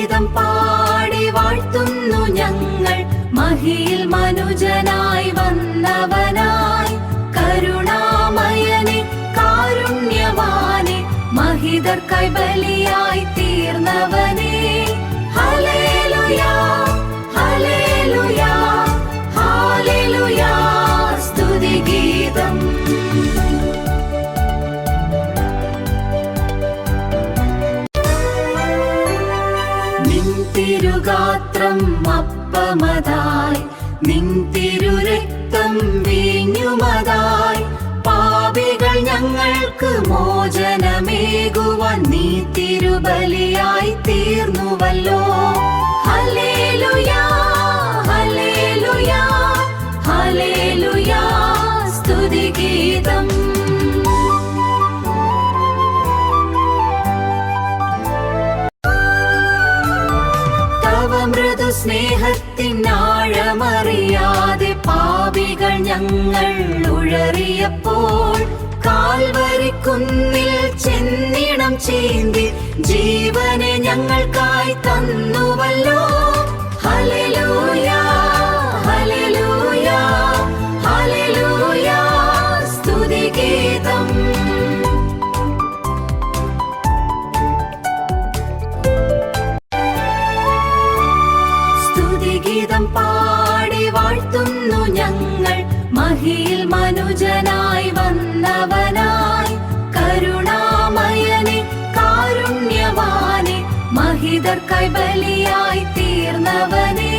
സ്തുതിഗീതം പാടി വാഴ്ത്തുന്നു ഞങ്ങൾ മഹിയിൽ മനുജനായി വന്നവനായി കരുണാമയനെ കാരുണ്യവാനെ മഹിതർക്കായി ബലിയായി തീർന്നവനെ ഹല്ലേലൂയാ ഹല്ലേലൂയാ ഹല്ലേലൂയാ സ്തുതിഗീതം നിൻ തിരുഗാത്രം അപ്പമതായി നിൻ തിരുരക്തം വീഞ്ഞുമതായി പാപികൾ ഞങ്ങൾക്ക് മോചനമേകുവാൻ നീ തിരുബലിയായി തീർന്നുവല്ലോ ഹല്ലേലൂയാ ഹല്ലേലൂയാ ഹല്ലേലൂയാ സ്തുതിഗീതം തവ മൃദു സ്നേഹത്തിനാഴമറിയാതെ പാപികൾ ഞങ്ങൾ ഉഴറിയപ്പോൾ കാൽവരിക്കുന്നിൽ ചെന്നിണം ചീന്തി ജീവനെ ഞങ്ങൾക്കായി തന്നുവല്ലോ ഹല്ലേലൂയാ ഹല്ലേലൂയാ ഹല്ലേലൂയാ സ്തുതിഗീതം സ്തുതിഗീതം പാടി വാഴ്ത്തുന്നു ഞങ്ങൾ മഹിയിൽ മനുജനായി വന്നവനായി കരുണാമയനെ കാരുണ്യവാനെ മഹിതർക്കായി ബലിയായി തീർന്നവനെ